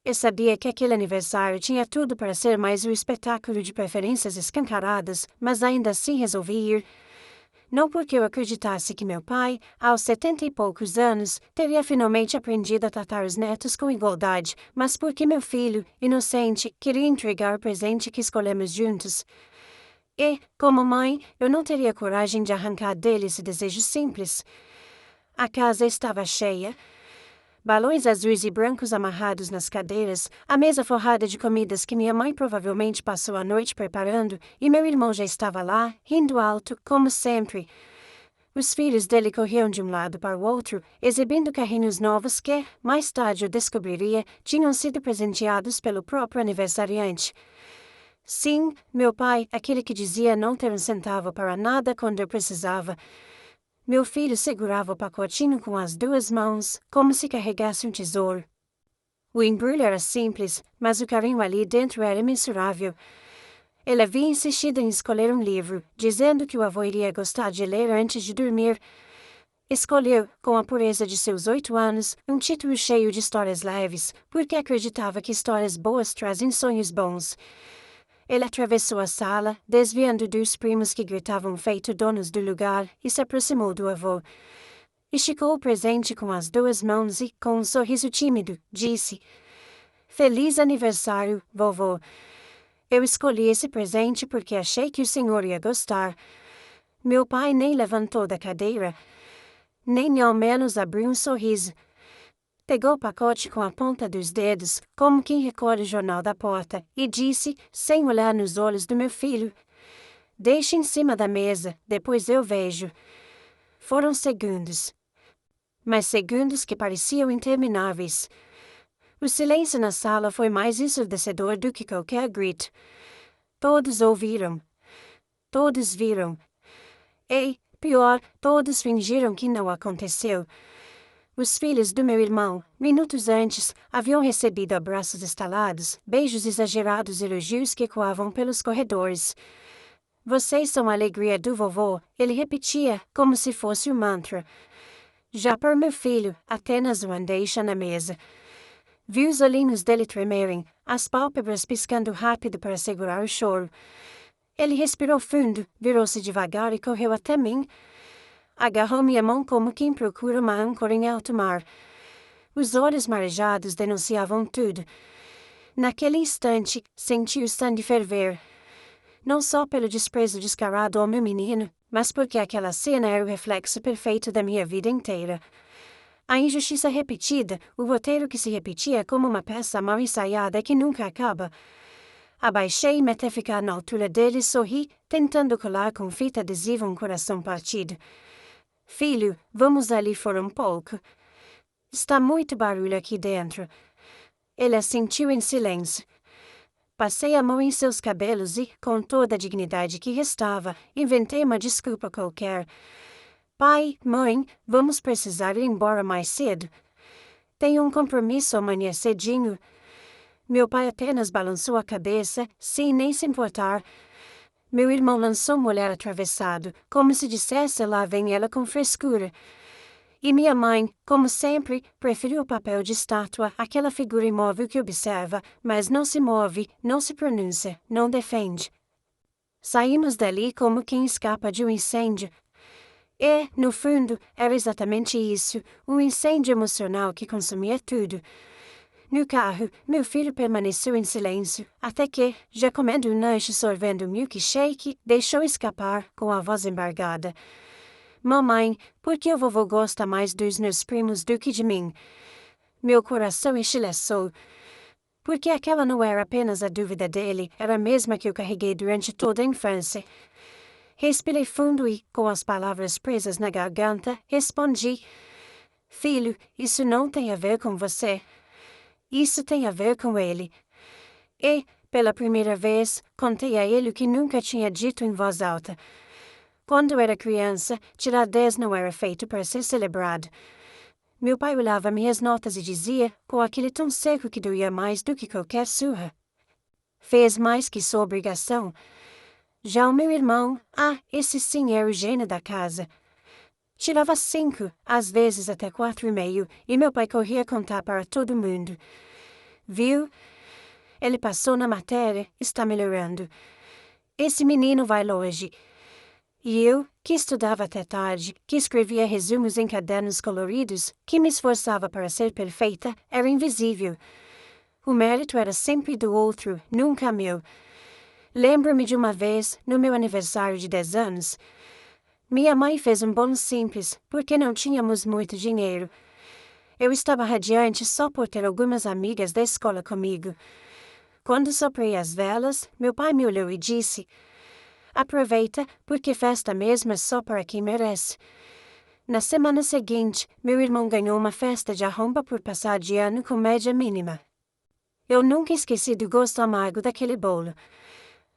Eu sabia que aquele aniversário tinha tudo para ser mais um espetáculo de preferências escancaradas, mas ainda assim resolvi ir. Não porque eu acreditasse que meu pai, aos 70 e poucos anos, teria finalmente aprendido a tratar os netos com igualdade, mas porque meu filho, inocente, queria entregar o presente que escolhemos juntos. E, como mãe, eu não teria coragem de arrancar dele esse desejo simples. A casa estava cheia. Balões azuis e brancos amarrados nas cadeiras, a mesa forrada de comidas que minha mãe provavelmente passou a noite preparando, e meu irmão já estava lá, rindo alto, como sempre. Os filhos dele corriam de um lado para o outro, exibindo carrinhos novos que, mais tarde eu descobriria, tinham sido presenteados pelo próprio aniversariante. Sim, meu pai, aquele que dizia não ter um centavo para nada quando eu precisava. Meu filho segurava o pacotinho com as duas mãos, como se carregasse um tesouro. O embrulho era simples, mas o carinho ali dentro era imensurável. Ele havia insistido em escolher um livro, dizendo que o avô iria gostar de ler antes de dormir. Escolheu, com a pureza de seus 8 anos, um título cheio de histórias leves, porque acreditava que histórias boas trazem sonhos bons. Ele atravessou a sala, desviando dos primos que gritavam feito donos do lugar, e se aproximou do avô. Esticou o presente com as duas mãos e, com um sorriso tímido, disse: "Feliz aniversário, vovô. Eu escolhi esse presente porque achei que o senhor ia gostar." Meu pai nem levantou da cadeira, nem ao menos abriu um sorriso. Pegou o pacote com a ponta dos dedos, como quem recolhe o jornal da porta, e disse, sem olhar nos olhos do meu filho: "Deixe em cima da mesa, depois eu vejo." Foram segundos. Mas segundos que pareciam intermináveis. O silêncio na sala foi mais ensurdecedor do que qualquer grito. Todos ouviram. Todos viram. E, pior, todos fingiram que não aconteceu. Os filhos do meu irmão, minutos antes, haviam recebido abraços estalados, beijos exagerados e elogios que ecoavam pelos corredores. "Vocês são a alegria do vovô", ele repetia, como se fosse um mantra. Já para meu filho, apenas uma deixa na mesa. Vi os olhinhos dele tremerem, as pálpebras piscando rápido para segurar o choro. Ele respirou fundo, virou-se devagar e correu até mim. Agarrou minha mão como quem procura uma âncora em alto mar. Os olhos marejados denunciavam tudo. Naquele instante, senti o sangue ferver. Não só pelo desprezo descarado ao meu menino, mas porque aquela cena era o reflexo perfeito da minha vida inteira. A injustiça repetida, o roteiro que se repetia como uma peça mal ensaiada que nunca acaba. Abaixei-me até ficar na altura dele e sorri, tentando colar com fita adesiva um coração partido. "Filho, vamos ali fora um pouco. Está muito barulho aqui dentro." Ele assentiu em silêncio. Passei a mão em seus cabelos e, com toda a dignidade que restava, inventei uma desculpa qualquer. "Pai, mãe, vamos precisar ir embora mais cedo. Tenho um compromisso amanhã cedinho." Meu pai apenas balançou a cabeça, sem nem se importar. Meu irmão lançou um olhar atravessado, como se dissesse: "Lá vem ela com frescura." E minha mãe, como sempre, preferiu o papel de estátua, aquela figura imóvel que observa, mas não se move, não se pronuncia, não defende. Saímos dali como quem escapa de um incêndio. E, no fundo, era exatamente isso, um incêndio emocional que consumia tudo. No carro, meu filho permaneceu em silêncio, até que, já comendo um lanche e sorvendo um milkshake, deixou escapar, com a voz embargada: "Mamãe, por que o vovô gosta mais dos meus primos do que de mim?" Meu coração estilhaçou. Porque aquela não era apenas a dúvida dele, era a mesma que eu carreguei durante toda a infância. Respirei fundo e, com as palavras presas na garganta, respondi: "Filho, isso não tem a ver com você. Isso tem a ver com ele." E, pela primeira vez, contei a ele o que nunca tinha dito em voz alta. Quando era criança, tirar 10 não era feito para ser celebrado. Meu pai olhava minhas notas e dizia, com aquele tom seco que doía mais do que qualquer surra: "Fez mais que sua obrigação." Já o meu irmão, esse sim era o gênio da casa. Tirava 5, às vezes até 4,5, e meu pai corria contar para todo mundo. Viu? Ele passou na matéria, está melhorando. Esse menino vai longe. E eu, que estudava até tarde, que escrevia resumos em cadernos coloridos, que me esforçava para ser perfeita, era invisível. O mérito era sempre do outro, nunca meu. Lembro-me de uma vez, no meu aniversário de 10 anos, minha mãe fez um bolo simples, porque não tínhamos muito dinheiro. Eu estava radiante só por ter algumas amigas da escola comigo. Quando soprei as velas, meu pai me olhou e disse: "Aproveita, porque festa mesmo é só para quem merece." Na semana seguinte, meu irmão ganhou uma festa de arromba por passar de ano com média mínima. Eu nunca esqueci do gosto amargo daquele bolo.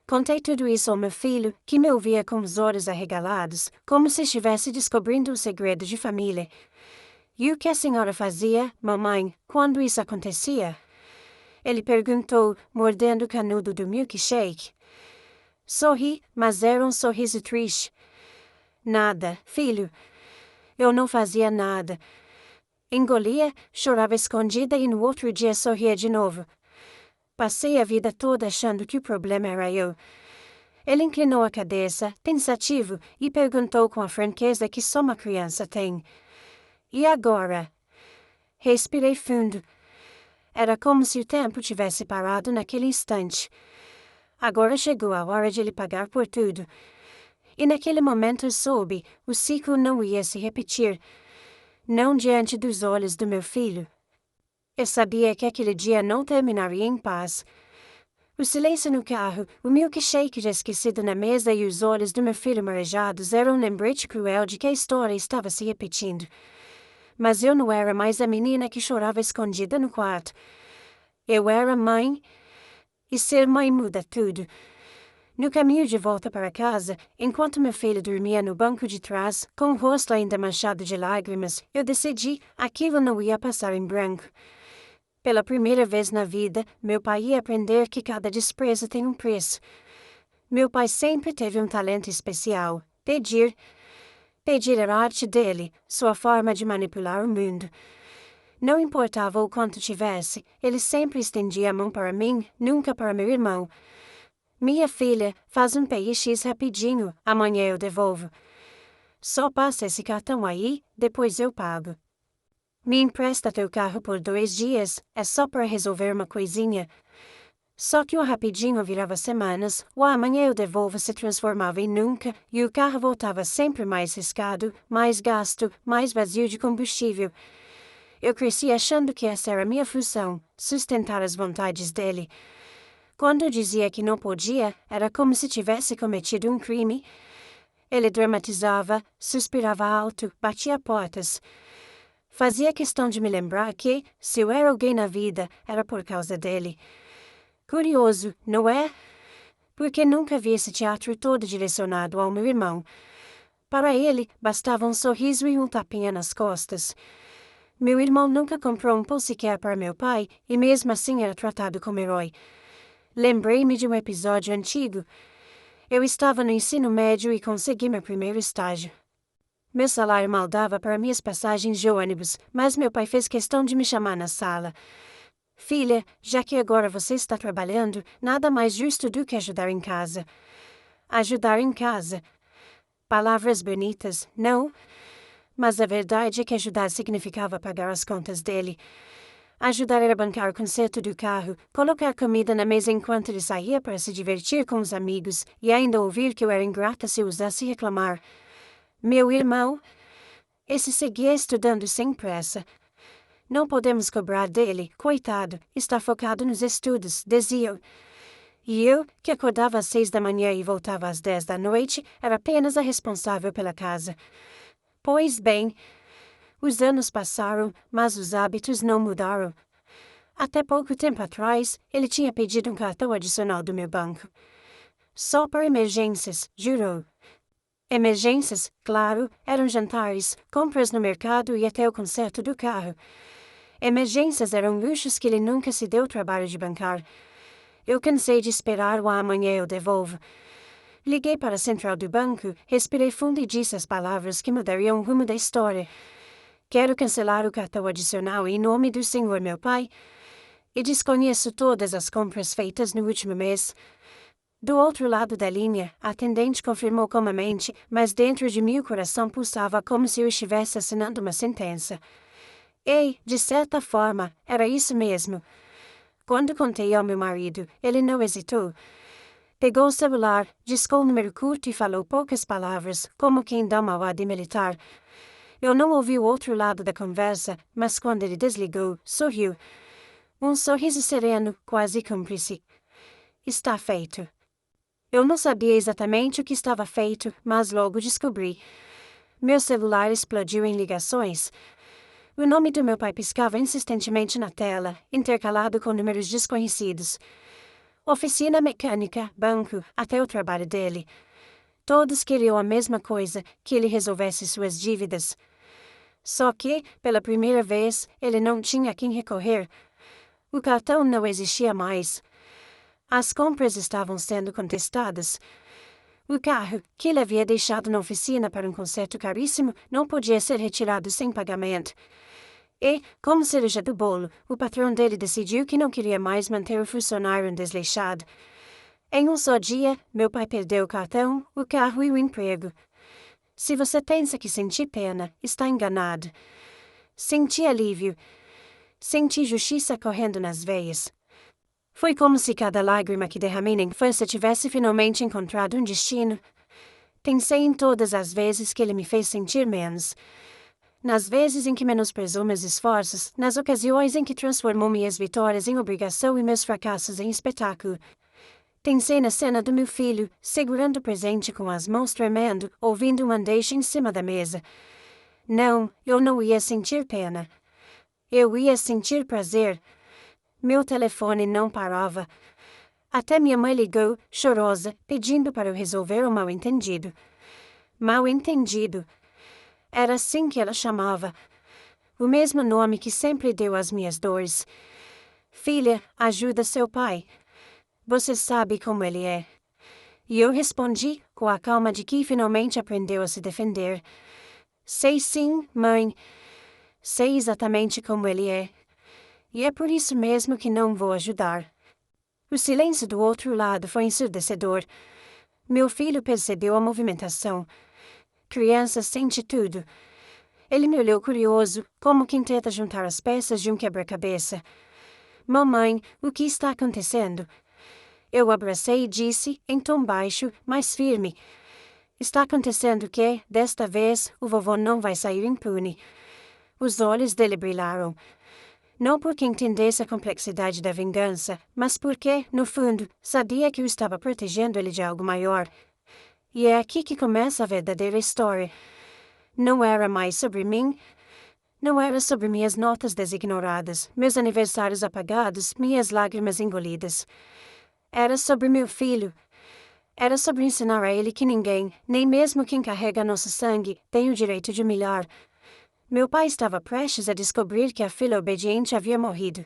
Contei tudo isso ao meu filho, que me ouvia com os olhos arregalados, como se estivesse descobrindo um segredo de família. "E o que a senhora fazia, mamãe, quando isso acontecia?" Ele perguntou, mordendo o canudo do milkshake. Sorri, mas era um sorriso triste. "Nada, filho. Eu não fazia nada. Engolia, chorava escondida e no outro dia sorria de novo. Passei a vida toda achando que o problema era eu." Ele inclinou a cabeça, pensativo, e perguntou com a franqueza que só uma criança tem: "E agora?" Respirei fundo. Era como se o tempo tivesse parado naquele instante. Agora chegou a hora de ele pagar por tudo. E naquele momento soube, o ciclo não ia se repetir. Não diante dos olhos do meu filho. Eu sabia que aquele dia não terminaria em paz. O silêncio no carro, o milkshake já esquecido na mesa e os olhos do meu filho marejados eram um lembrete cruel de que a história estava se repetindo. Mas eu não era mais a menina que chorava escondida no quarto. Eu era mãe, e ser mãe muda tudo. No caminho de volta para casa, enquanto meu filho dormia no banco de trás, com o rosto ainda manchado de lágrimas, eu decidi aquilo não ia passar em branco. Pela primeira vez na vida, meu pai ia aprender que cada desprezo tem um preço. Meu pai sempre teve um talento especial: pedir. Pedir era a arte dele, sua forma de manipular o mundo. Não importava o quanto tivesse, ele sempre estendia a mão para mim, nunca para meu irmão. "Minha filha, faz um PX rapidinho, amanhã eu devolvo. Só passa esse cartão aí, depois eu pago. Me empresta teu carro por 2 dias, é só para resolver uma coisinha." Só que o rapidinho virava semanas, o amanhã eu devolvo se transformava em nunca, e o carro voltava sempre mais riscado, mais gasto, mais vazio de combustível. Eu cresci achando que essa era a minha função, sustentar as vontades dele. Quando dizia que não podia, era como se tivesse cometido um crime. Ele dramatizava, suspirava alto, batia portas. Fazia questão de me lembrar que, se eu era alguém na vida, era por causa dele. Curioso, não é? Porque nunca vi esse teatro todo direcionado ao meu irmão. Para ele, bastava um sorriso e um tapinha nas costas. Meu irmão nunca comprou um pão sequer para meu pai, e mesmo assim era tratado como herói. Lembrei-me de um episódio antigo. Eu estava no ensino médio e consegui meu primeiro estágio. Meu salário mal dava para minhas passagens de ônibus, mas meu pai fez questão de me chamar na sala. "Filha, já que agora você está trabalhando, nada mais justo do que ajudar em casa." Ajudar em casa. Palavras bonitas, não? Mas a verdade é que ajudar significava pagar as contas dele. Ajudar era bancar o conserto do carro, colocar comida na mesa enquanto ele saía para se divertir com os amigos, e ainda ouvir que eu era ingrata se usasse reclamar. Meu irmão, esse seguia estudando sem pressa. "Não podemos cobrar dele, coitado, está focado nos estudos", dizia. E eu, que acordava às 6 da manhã e voltava às 10 da noite, era apenas a responsável pela casa. Pois bem, os anos passaram, mas os hábitos não mudaram. Até pouco tempo atrás, ele tinha pedido um cartão adicional do meu banco. Só para emergências, jurou. Emergências, claro, eram jantares, compras no mercado e até o conserto do carro. Emergências eram luxos que ele nunca se deu o trabalho de bancar. Eu cansei de esperar o amanhã eu devolvo. Liguei para a central do banco, respirei fundo e disse as palavras que mudariam o rumo da história. "Quero cancelar o cartão adicional em nome do senhor meu pai." E desconheço todas as compras feitas no último mês. Do outro lado da linha, a atendente confirmou calmamente, mas dentro de mim o coração pulsava como se eu estivesse assinando uma sentença. Ei, de certa forma, era isso mesmo. Quando contei ao meu marido, ele não hesitou. Pegou o celular, discou o número curto e falou poucas palavras, como quem dá uma ordem militar. Eu não ouvi o outro lado da conversa, mas quando ele desligou, sorriu. Um sorriso sereno, quase cúmplice. Está feito. Eu não sabia exatamente o que estava feito, mas logo descobri. Meu celular explodiu em ligações. O nome do meu pai piscava insistentemente na tela, intercalado com números desconhecidos. Oficina mecânica, banco, até o trabalho dele. Todos queriam a mesma coisa, que ele resolvesse suas dívidas. Só que, pela primeira vez, ele não tinha a quem recorrer. O cartão não existia mais. As compras estavam sendo contestadas. O carro, que ele havia deixado na oficina para um conserto caríssimo, não podia ser retirado sem pagamento. E, como cereja do bolo, o patrão dele decidiu que não queria mais manter o funcionário desleixado. Em um só dia, meu pai perdeu o cartão, o carro e o emprego. Se você pensa que senti pena, está enganado. Senti alívio. Senti justiça correndo nas veias. Foi como se cada lágrima que derramei na infância tivesse finalmente encontrado um destino. Pensei em todas as vezes que ele me fez sentir menos. Nas vezes em que menosprezou meus esforços, nas ocasiões em que transformou minhas vitórias em obrigação e meus fracassos em espetáculo. Pensei na cena do meu filho, segurando o presente com as mãos tremendo, ouvindo um deixa em cima da mesa. Não, eu não ia sentir pena. Eu ia sentir prazer. Meu telefone não parava. Até minha mãe ligou, chorosa, pedindo para eu resolver o mal-entendido. Mal-entendido. Era assim que ela chamava. O mesmo nome que sempre deu às minhas dores. Filha, ajuda seu pai. Você sabe como ele é. E eu respondi, com a calma de quem finalmente aprendeu a se defender. Sei sim, mãe. Sei exatamente como ele é. E é por isso mesmo que não vou ajudar. O silêncio do outro lado foi ensurdecedor. Meu filho percebeu a movimentação. Criança sente tudo. Ele me olhou curioso, como quem tenta juntar as peças de um quebra-cabeça. Mamãe, o que está acontecendo? Eu abracei e disse, em tom baixo, mas firme. Está acontecendo que, desta vez, o vovô não vai sair impune. Os olhos dele brilharam. Não porque entendesse a complexidade da vingança, mas porque, no fundo, sabia que eu estava protegendo ele de algo maior. E é aqui que começa a verdadeira história. Não era mais sobre mim. Não era sobre minhas notas designoradas, meus aniversários apagados, minhas lágrimas engolidas. Era sobre meu filho. Era sobre ensinar a ele que ninguém, nem mesmo quem carrega nosso sangue, tem o direito de humilhar. Meu pai estava prestes a descobrir que a filha obediente havia morrido.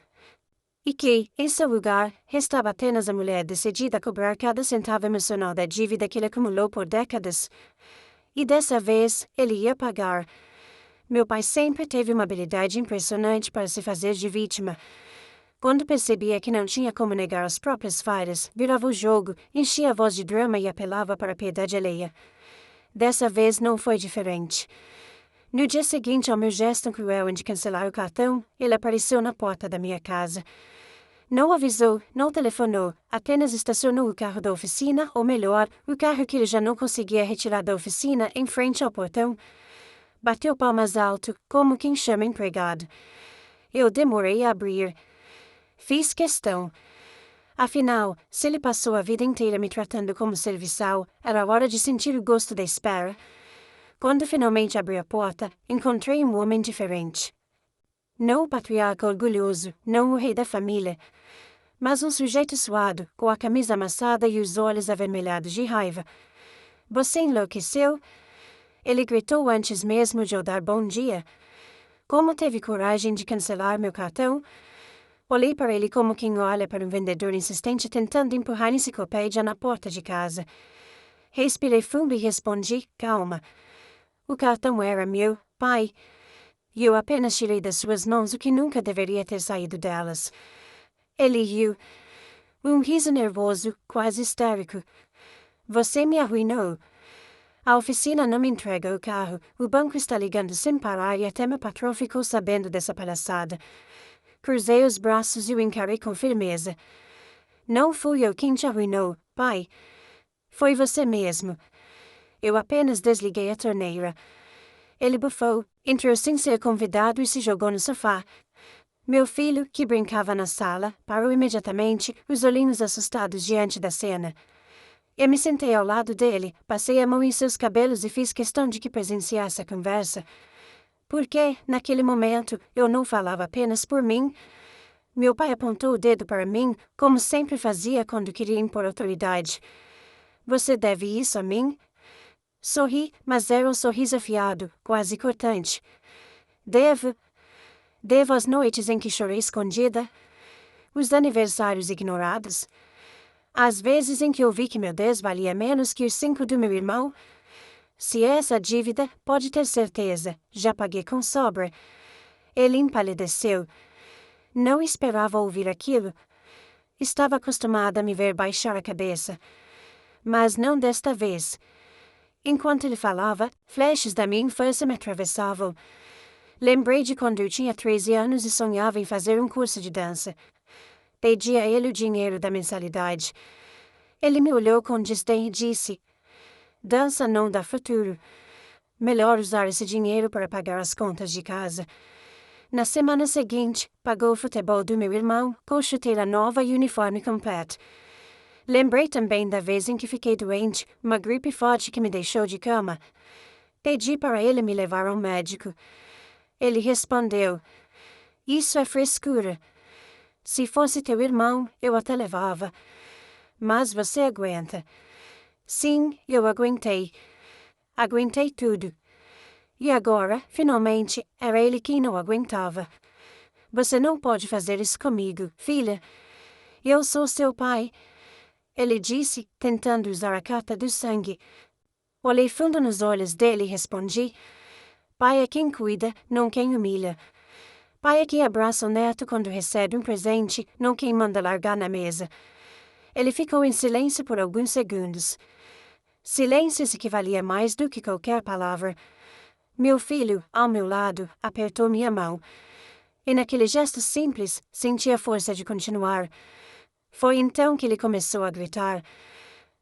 E que, em seu lugar, restava apenas a mulher decidida a cobrar cada centavo emocional da dívida que ele acumulou por décadas. E dessa vez, ele ia pagar. Meu pai sempre teve uma habilidade impressionante para se fazer de vítima. Quando percebia que não tinha como negar as próprias falhas, virava o jogo, enchia a voz de drama e apelava para a piedade alheia. Dessa vez não foi diferente. No dia seguinte ao meu gesto cruel de cancelar o cartão, ele apareceu na porta da minha casa. Não avisou, não telefonou, apenas estacionou o carro da oficina, ou melhor, o carro que ele já não conseguia retirar da oficina, em frente ao portão. Bateu palmas alto, como quem chama empregado. Eu demorei a abrir. Fiz questão. Afinal, se ele passou a vida inteira me tratando como serviçal, era hora de sentir o gosto da espera. Quando finalmente abri a porta, encontrei um homem diferente. Não o patriarca orgulhoso, não o rei da família, mas um sujeito suado, com a camisa amassada e os olhos avermelhados de raiva. Você enlouqueceu? Ele gritou antes mesmo de eu dar bom dia. Como teve coragem de cancelar meu cartão? Olhei para ele como quem olha para um vendedor insistente tentando empurrar a enciclopédia na porta de casa. Respirei fundo e respondi, calma. O cartão era meu, pai. E eu apenas tirei das suas mãos o que nunca deveria ter saído delas. Ele riu. Um riso nervoso, quase histérico. Você me arruinou. A oficina não me entrega o carro, o banco está ligando sem parar e até meu patrão ficou sabendo dessa palhaçada. Cruzei os braços e o encarei com firmeza. Não fui eu quem te arruinou, pai. Foi você mesmo. Eu apenas desliguei a torneira. Ele bufou, entrou sem ser convidado e se jogou no sofá. Meu filho, que brincava na sala, parou imediatamente, os olhinhos assustados diante da cena. Eu me sentei ao lado dele, passei a mão em seus cabelos e fiz questão de que presenciasse a conversa. Porque, naquele momento, eu não falava apenas por mim. Meu pai apontou o dedo para mim, como sempre fazia quando queria impor autoridade. Você deve isso a mim? Sorri, mas era um sorriso afiado, quase cortante. Devo as noites em que chorei escondida, os aniversários ignorados, as vezes em que ouvi que meu Deus valia menos que os 5 do meu irmão. Se é essa dívida, pode ter certeza, já paguei com sobra. Ele empalideceu. Não esperava ouvir aquilo. Estava acostumada a me ver baixar a cabeça. Mas não desta vez. Enquanto ele falava, flashes da minha infância me atravessavam. Lembrei de quando eu tinha 13 anos e sonhava em fazer um curso de dança. Pedi a ele o dinheiro da mensalidade. Ele me olhou com desdém e disse: dança não dá futuro. Melhor usar esse dinheiro para pagar as contas de casa. Na semana seguinte, pagou o futebol do meu irmão, com chuteira nova e uniforme completo. Lembrei também da vez em que fiquei doente, uma gripe forte que me deixou de cama. Pedi para ele me levar ao médico. Ele respondeu: isso é frescura. Se fosse teu irmão, eu até levava. Mas você aguenta. Sim, eu aguentei. Aguentei tudo. E agora, finalmente, era ele quem não aguentava. Você não pode fazer isso comigo, filha. Eu sou seu pai. Ele disse, tentando usar a carta do sangue. Olhei fundo nos olhos dele e respondi: pai é quem cuida, não quem humilha. Pai é quem abraça o neto quando recebe um presente, não quem manda largar na mesa. Ele ficou em silêncio por alguns segundos. Silêncio que valia mais do que qualquer palavra. Meu filho, ao meu lado, apertou minha mão. E naquele gesto simples, senti a força de continuar. Foi então que ele começou a gritar: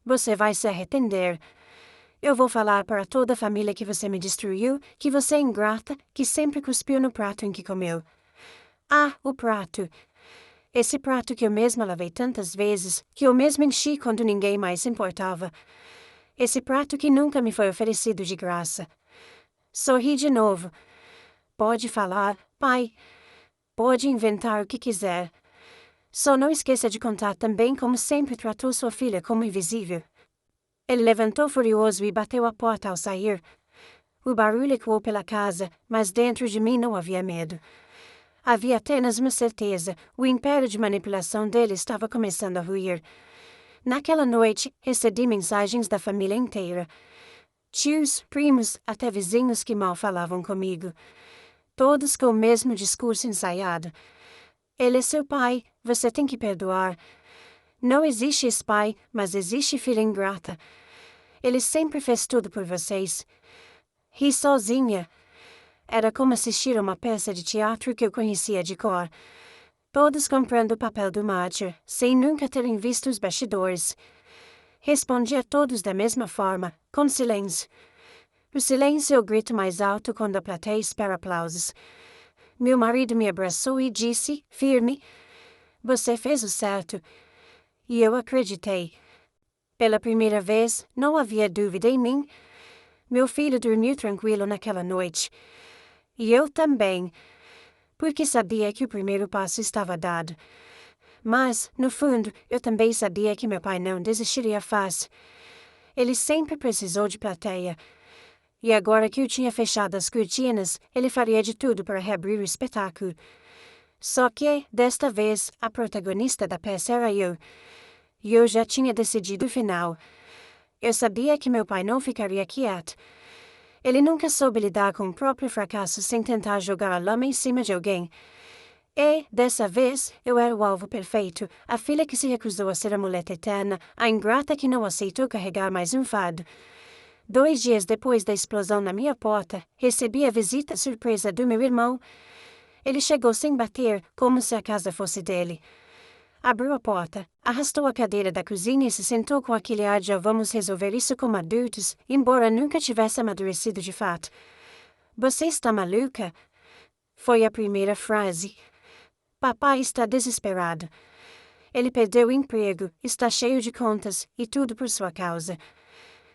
você vai se arrepender. Eu vou falar para toda a família que você me destruiu, que você é ingrata, que sempre cuspiu no prato em que comeu. Ah, o prato. Esse prato que eu mesma lavei tantas vezes, que eu mesma enchi quando ninguém mais se importava. Esse prato que nunca me foi oferecido de graça. Sorri de novo. Pode falar, pai. Pode inventar o que quiser. Só não esqueça de contar também como sempre tratou sua filha como invisível. Ele levantou furioso e bateu a porta ao sair. O barulho ecoou pela casa, mas dentro de mim não havia medo. Havia apenas uma certeza: o império de manipulação dele estava começando a ruir. Naquela noite, recebi mensagens da família inteira. Tios, primos, até vizinhos que mal falavam comigo. Todos com o mesmo discurso ensaiado. Ele é seu pai, você tem que perdoar. Não existe esse pai, mas existe filha ingrata. Ele sempre fez tudo por vocês. Ri sozinha. Era como assistir a uma peça de teatro que eu conhecia de cor. Todos comprando o papel do mártir, sem nunca terem visto os bastidores. Respondi a todos da mesma forma, com silêncio. O silêncio é o grito mais alto quando a plateia espera aplausos. Meu marido me abraçou e disse, firme: você fez o certo. E eu acreditei. Pela primeira vez, não havia dúvida em mim. Meu filho dormiu tranquilo naquela noite. E eu também, porque sabia que o primeiro passo estava dado. Mas, no fundo, eu também sabia que meu pai não desistiria fácil. Ele sempre precisou de plateia. E agora que eu tinha fechado as cortinas, ele faria de tudo para reabrir o espetáculo. Só que, desta vez, a protagonista da peça era eu. E eu já tinha decidido o final. Eu sabia que meu pai não ficaria quieto. Ele nunca soube lidar com o próprio fracasso sem tentar jogar a lama em cima de alguém. E, dessa vez, eu era o alvo perfeito, a filha que se recusou a ser a muleta eterna, a ingrata que não aceitou carregar mais um fardo. 2 dias depois da explosão na minha porta, recebi a visita surpresa do meu irmão. Ele chegou sem bater, como se a casa fosse dele. Abriu a porta, arrastou a cadeira da cozinha e se sentou com aquele ar de vamos resolver isso como adultos, embora nunca tivesse amadurecido de fato. Você está maluca? Foi a primeira frase. Papai está desesperado. Ele perdeu o emprego, está cheio de contas, e tudo por sua causa.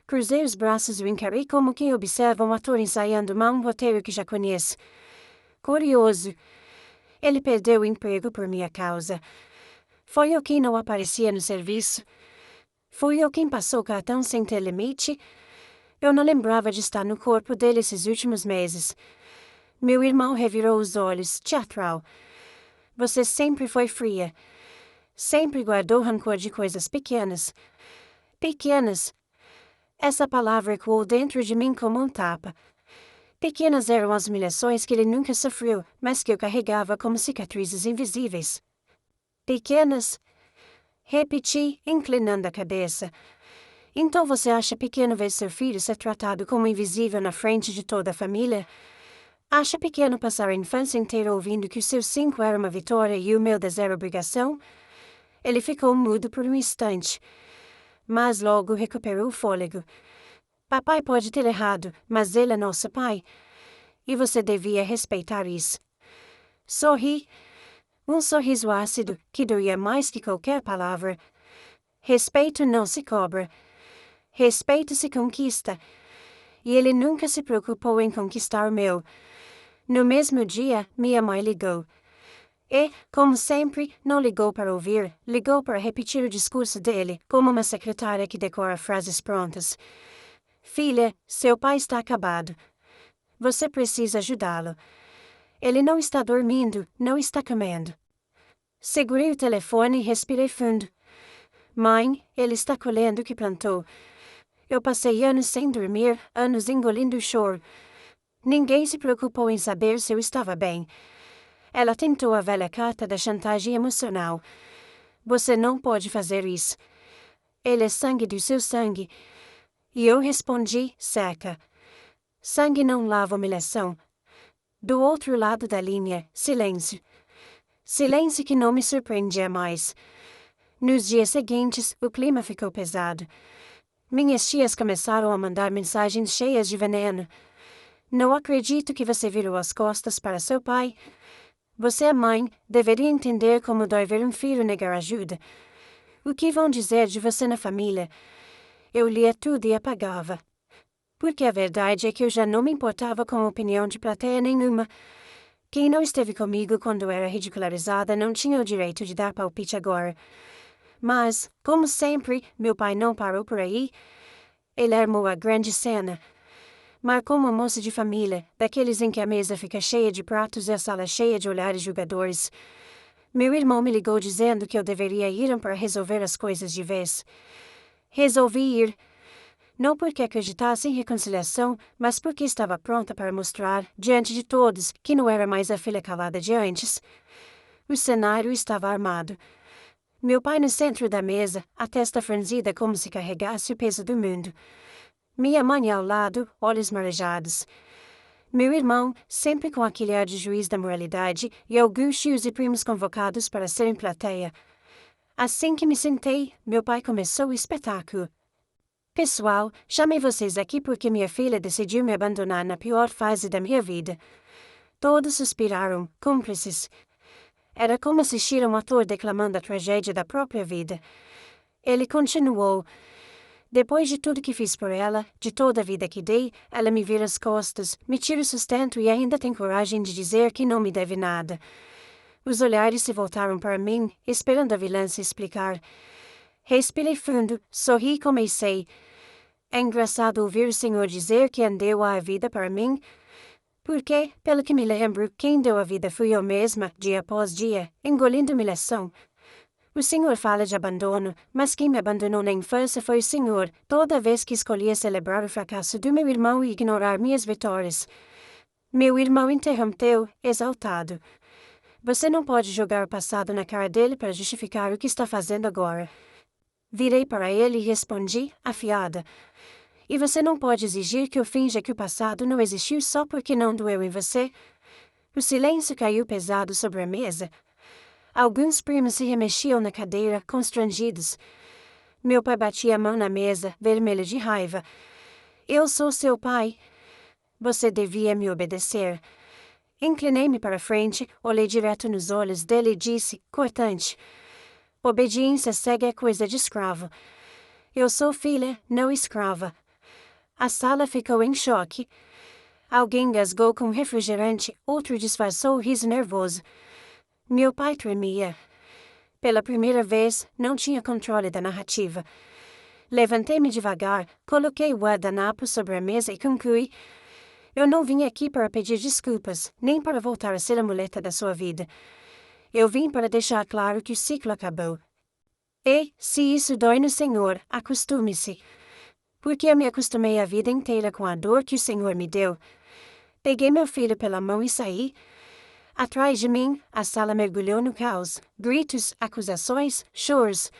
Cruzei os braços e o encarei como quem observa um ator ensaiando mal um roteiro que já conhece. Curioso. Ele perdeu o emprego por minha causa. Foi eu quem não aparecia no serviço. Fui eu quem passou o cartão sem ter limite. Eu não lembrava de estar no corpo dele esses últimos meses. Meu irmão revirou os olhos, teatral. Você sempre foi fria. Sempre guardou rancor de coisas pequenas. Pequenas. Essa palavra ecoou dentro de mim como um tapa. Pequenas eram as humilhações que ele nunca sofreu, mas que eu carregava como cicatrizes invisíveis. Pequenas? Repeti, inclinando a cabeça. Então você acha pequeno ver seu filho ser tratado como invisível na frente de toda a família? Acha pequeno passar a infância inteira ouvindo que o seu 5 era uma vitória e o meu 10 era obrigação? Ele ficou mudo por um instante, mas logo recuperou o fôlego. Papai pode ter errado, mas ele é nosso pai. E você devia respeitar isso. Sorri. Um sorriso ácido, que doía mais que qualquer palavra. Respeito não se cobra. Respeito se conquista. E ele nunca se preocupou em conquistar o meu. No mesmo dia, minha mãe ligou. E, como sempre, não ligou para ouvir, ligou para repetir o discurso dele, como uma secretária que decora frases prontas. Filha, seu pai está acabado. Você precisa ajudá-lo. Ele não está dormindo, não está comendo. Segurei o telefone e respirei fundo. Mãe, ele está colhendo o que plantou. Eu passei anos sem dormir, anos engolindo o choro. Ninguém se preocupou em saber se eu estava bem. Ela tentou a velha carta da chantagem emocional. Você não pode fazer isso. Ele é sangue do seu sangue. E eu respondi, seca. Sangue não lava humilhação. Do outro lado da linha, silêncio. Silêncio que não me surpreendia mais. Nos dias seguintes, o clima ficou pesado. Minhas tias começaram a mandar mensagens cheias de veneno. Não acredito que você virou as costas para seu pai. Você é mãe, deveria entender como dói ver um filho negar ajuda. O que vão dizer de você na família? Eu lia tudo e apagava. Porque a verdade é que eu já não me importava com a opinião de plateia nenhuma. Quem não esteve comigo quando era ridicularizada não tinha o direito de dar palpite agora. Mas, como sempre, meu pai não parou por aí. Ele armou a grande cena. Marcou uma moça de família, daqueles em que a mesa fica cheia de pratos e a sala cheia de olhares julgadores. Meu irmão me ligou dizendo que eu deveria ir para resolver as coisas de vez. Resolvi ir. Não porque acreditasse em reconciliação, mas porque estava pronta para mostrar, diante de todos, que não era mais a filha calada de antes. O cenário estava armado. Meu pai no centro da mesa, a testa franzida como se carregasse o peso do mundo. Minha mãe ao lado, olhos marejados. Meu irmão, sempre com aquele ar de juiz da moralidade, e alguns tios e primos convocados para serem plateia. Assim que me sentei, meu pai começou o espetáculo. Pessoal, chamei vocês aqui porque minha filha decidiu me abandonar na pior fase da minha vida. Todos suspiraram, cúmplices. Era como assistir a um ator declamando a tragédia da própria vida. Ele continuou. Depois de tudo que fiz por ela, de toda a vida que dei, ela me vira as costas, me tira o sustento e ainda tem coragem de dizer que não me deve nada. Os olhares se voltaram para mim, esperando a vilã se explicar. Respirei fundo, sorri e comecei. É engraçado ouvir o senhor dizer que deu a vida para mim, porque, pelo que me lembro, quem deu a vida fui eu mesma, dia após dia, engolindo humilhação. O senhor fala de abandono, mas quem me abandonou na infância foi o senhor, toda vez que escolhia celebrar o fracasso do meu irmão e ignorar minhas vitórias. Meu irmão interrompeu, exaltado. Você não pode jogar o passado na cara dele para justificar o que está fazendo agora. Virei para ele e respondi, afiada. E você não pode exigir que eu finja que o passado não existiu só porque não doeu em você? O silêncio caiu pesado sobre a mesa. Alguns primos se remexiam na cadeira, constrangidos. Meu pai batia a mão na mesa, vermelho de raiva. Eu sou seu pai. Você devia me obedecer. Inclinei-me para frente, olhei direto nos olhos dele e disse, cortante: obediência cega é coisa de escravo. Eu sou filha, não escrava. A sala ficou em choque. Alguém gasgou com refrigerante, outro disfarçou o riso nervoso. Meu pai tremia. Pela primeira vez, não tinha controle da narrativa. Levantei-me devagar, coloquei o guardanapo sobre a mesa e concluí: eu não vim aqui para pedir desculpas, nem para voltar a ser a muleta da sua vida. Eu vim para deixar claro que o ciclo acabou. E, se isso dói no Senhor, acostume-se. Porque eu me acostumei a vida inteira com a dor que o Senhor me deu. Peguei meu filho pela mão e saí. Atrás de mim, a sala mergulhou no caos. Gritos, acusações, choros.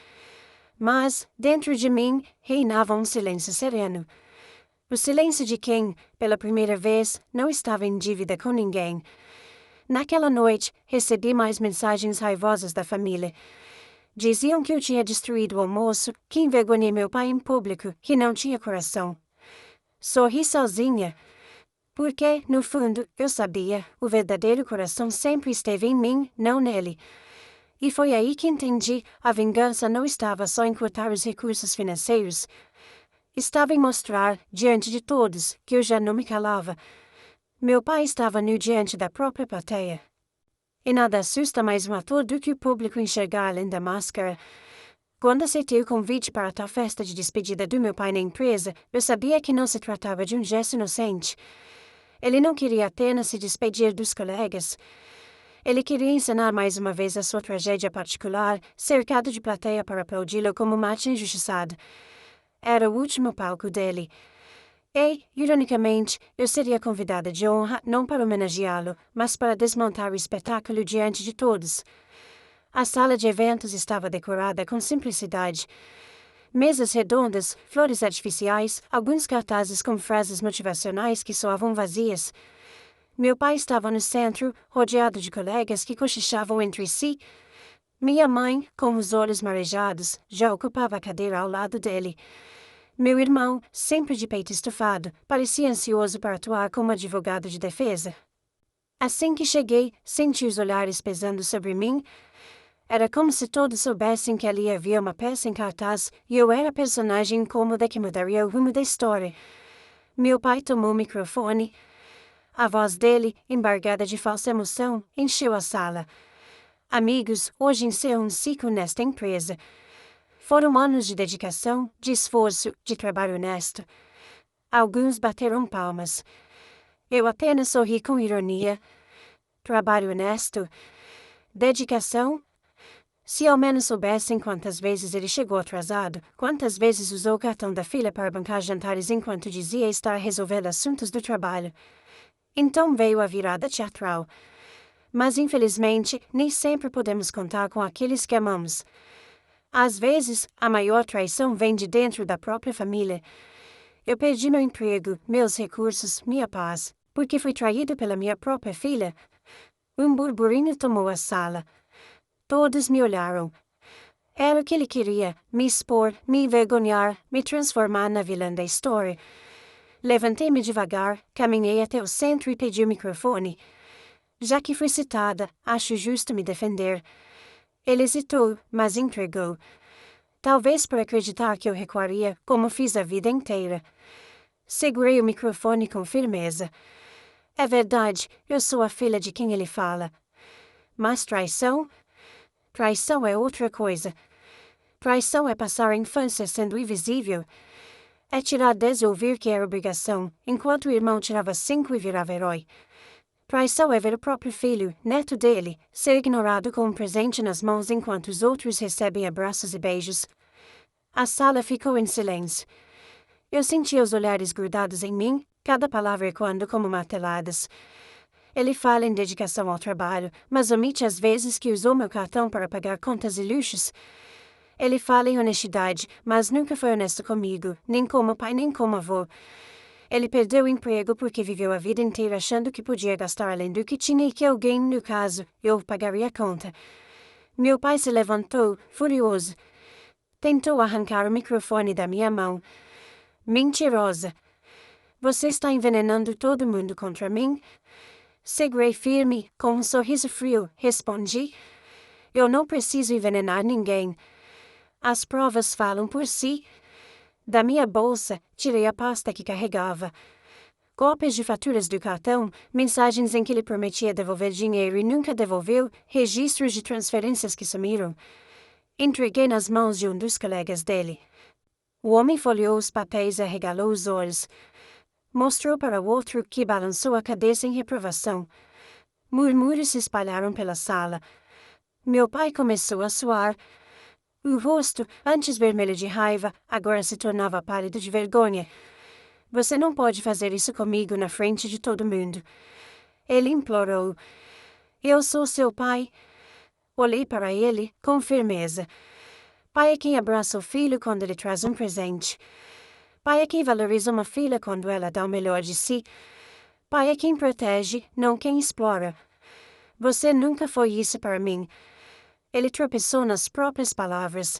Mas, dentro de mim, reinava um silêncio sereno. O silêncio de quem, pela primeira vez, não estava em dívida com ninguém. Naquela noite, recebi mais mensagens raivosas da família. Diziam que eu tinha destruído o almoço, que envergonhei meu pai em público, que não tinha coração. Sorri sozinha. Porque, no fundo, eu sabia, o verdadeiro coração sempre esteve em mim, não nele. E foi aí que entendi, a vingança não estava só em cortar os recursos financeiros. Estava em mostrar, diante de todos, que eu já não me calava. Meu pai estava nu diante da própria plateia. E nada assusta mais um ator do que o público enxergar além da máscara. Quando aceitei o convite para a tal festa de despedida do meu pai na empresa, eu sabia que não se tratava de um gesto inocente. Ele não queria apenas se despedir dos colegas. Ele queria encenar mais uma vez a sua tragédia particular, cercado de plateia para aplaudi-lo como macho injustiçado. Era o último palco dele. E, ironicamente, eu seria convidada de honra não para homenageá-lo, mas para desmontar o espetáculo diante de todos. A sala de eventos estava decorada com simplicidade. Mesas redondas, flores artificiais, alguns cartazes com frases motivacionais que soavam vazias. Meu pai estava no centro, rodeado de colegas que cochichavam entre si. Minha mãe, com os olhos marejados, já ocupava a cadeira ao lado dele. Meu irmão, sempre de peito estufado, parecia ansioso para atuar como advogado de defesa. Assim que cheguei, senti os olhares pesando sobre mim. Era como se todos soubessem que ali havia uma peça em cartaz e eu era a personagem incômoda que mudaria o rumo da história. Meu pai tomou o microfone. A voz dele, embargada de falsa emoção, encheu a sala. Amigos, hoje encerro um ciclo nesta empresa. Foram anos de dedicação, de esforço, de trabalho honesto. Alguns bateram palmas. Eu apenas sorri com ironia. Trabalho honesto? Dedicação? Se ao menos soubessem quantas vezes ele chegou atrasado, quantas vezes usou o cartão da filha para bancar jantares enquanto dizia estar resolvendo assuntos do trabalho. Então veio a virada teatral. Mas infelizmente, nem sempre podemos contar com aqueles que amamos. Às vezes, a maior traição vem de dentro da própria família. Eu perdi meu emprego, meus recursos, minha paz, porque fui traído pela minha própria filha. Um burburinho tomou a sala. Todos me olharam. Era o que ele queria, me expor, me envergonhar, me transformar na vilã da história. Levantei-me devagar, caminhei até o centro e pedi o microfone. Já que fui citada, acho justo me defender. Ele hesitou, mas entregou. Talvez por acreditar que eu recuaria, como fiz a vida inteira. Segurei o microfone com firmeza. É verdade, eu sou a filha de quem ele fala. Mas traição? Traição é outra coisa. Traição é passar a infância sendo invisível. É tirar 10 e ouvir que era obrigação, enquanto o irmão tirava 5 e virava herói. Traição é ver o próprio filho, neto dele, ser ignorado com um presente nas mãos enquanto os outros recebem abraços e beijos. A sala ficou em silêncio. Eu sentia os olhares grudados em mim, cada palavra ecoando como marteladas. Ele fala em dedicação ao trabalho, mas omite as vezes que usou meu cartão para pagar contas e luxos. Ele fala em honestidade, mas nunca foi honesto comigo, nem como pai nem como avô. Ele perdeu o emprego porque viveu a vida inteira achando que podia gastar além do que tinha e que alguém, no caso, eu pagaria a conta. Meu pai se levantou, furioso. Tentou arrancar o microfone da minha mão. Mentirosa! Você está envenenando todo mundo contra mim? Segurei firme, com um sorriso frio, respondi. Eu não preciso envenenar ninguém. As provas falam por si. Da minha bolsa, tirei a pasta que carregava. Cópias de faturas do cartão, mensagens em que ele prometia devolver dinheiro e nunca devolveu, registros de transferências que sumiram. Entreguei nas mãos de um dos colegas dele. O homem folheou os papéis e arregalou os olhos. Mostrou para o outro, que balançou a cabeça em reprovação. Murmúrios se espalharam pela sala. Meu pai começou a suar. O rosto, antes vermelho de raiva, agora se tornava pálido de vergonha. Você não pode fazer isso comigo na frente de todo mundo. Ele implorou. Eu sou seu pai. Olhei para ele, com firmeza. Pai é quem abraça o filho quando ele traz um presente. Pai é quem valoriza uma filha quando ela dá o melhor de si. Pai é quem protege, não quem explora. Você nunca foi isso para mim. Ele tropeçou nas próprias palavras.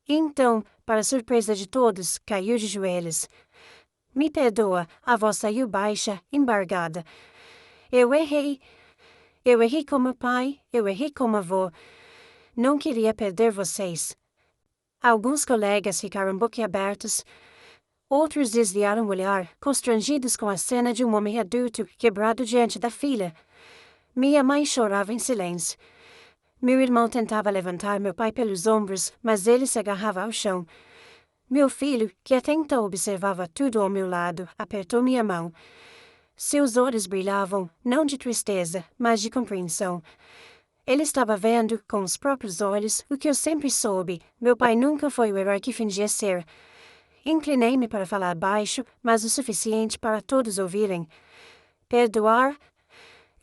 Então, para surpresa de todos, caiu de joelhos. Me perdoa, a voz saiu baixa, embargada. Eu errei. Eu errei como pai, eu errei como avô. Não queria perder vocês. Alguns colegas ficaram boquiabertos. Outros desviaram o olhar, constrangidos com a cena de um homem adulto quebrado diante da filha. Minha mãe chorava em silêncio. Meu irmão tentava levantar meu pai pelos ombros, mas ele se agarrava ao chão. Meu filho, que até então observava tudo ao meu lado, apertou minha mão. Seus olhos brilhavam, não de tristeza, mas de compreensão. Ele estava vendo, com os próprios olhos, o que eu sempre soube. Meu pai nunca foi o herói que fingia ser. Inclinei-me para falar baixo, mas o suficiente para todos ouvirem. Perdoar?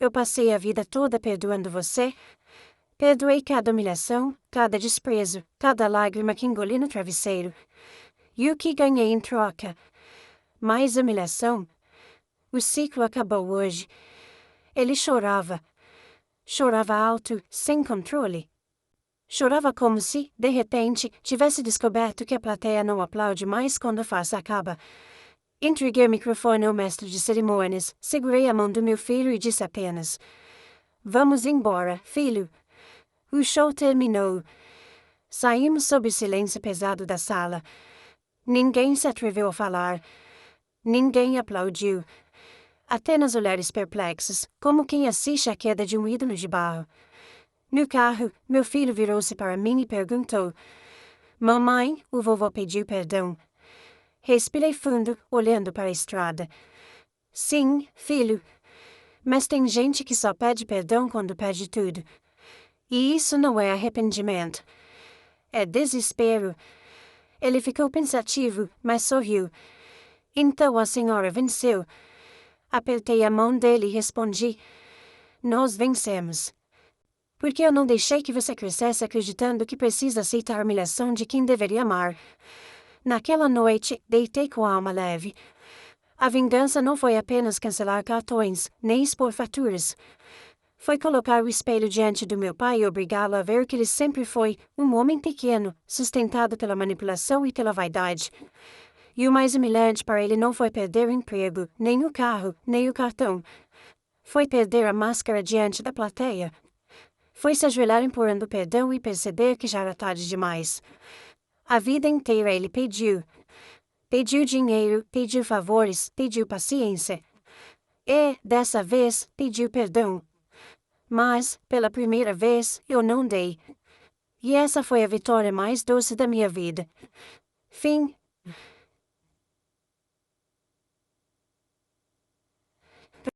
Eu passei a vida toda perdoando você. Perdoei cada humilhação, cada desprezo, cada lágrima que engoli no travesseiro. E o que ganhei em troca? Mais humilhação? O ciclo acabou hoje. Ele chorava. Chorava alto, sem controle. Chorava como se, de repente, tivesse descoberto que a plateia não aplaude mais quando a farsa acaba. Entreguei o microfone ao mestre de cerimônias, segurei a mão do meu filho e disse apenas: Vamos embora, filho. O show terminou. Saímos sob o silêncio pesado da sala. Ninguém se atreveu a falar. Ninguém aplaudiu. Apenas olhares perplexos, como quem assiste à queda de um ídolo de barro. No carro, meu filho virou-se para mim e perguntou: Mamãe, o vovô pediu perdão. Respirei fundo, olhando para a estrada. Sim, filho. Mas tem gente que só pede perdão quando perde tudo. E isso não é arrependimento. É desespero. Ele ficou pensativo, mas sorriu. Então a senhora venceu. Apertei a mão dele e respondi: Nós vencemos. Porque eu não deixei que você crescesse acreditando que precisa aceitar a humilhação de quem deveria amar. Naquela noite, deitei com a alma leve. A vingança não foi apenas cancelar cartões, nem expor faturas. Foi colocar o espelho diante do meu pai e obrigá-lo a ver que ele sempre foi um homem pequeno, sustentado pela manipulação e pela vaidade. E o mais humilhante para ele não foi perder o emprego, nem o carro, nem o cartão. Foi perder a máscara diante da plateia. Foi se ajoelhar implorando perdão e perceber que já era tarde demais. A vida inteira ele pediu. Pediu dinheiro, pediu favores, pediu paciência. E, dessa vez, pediu perdão. Mas, pela primeira vez, eu não dei. E essa foi a vitória mais doce da minha vida. Fim.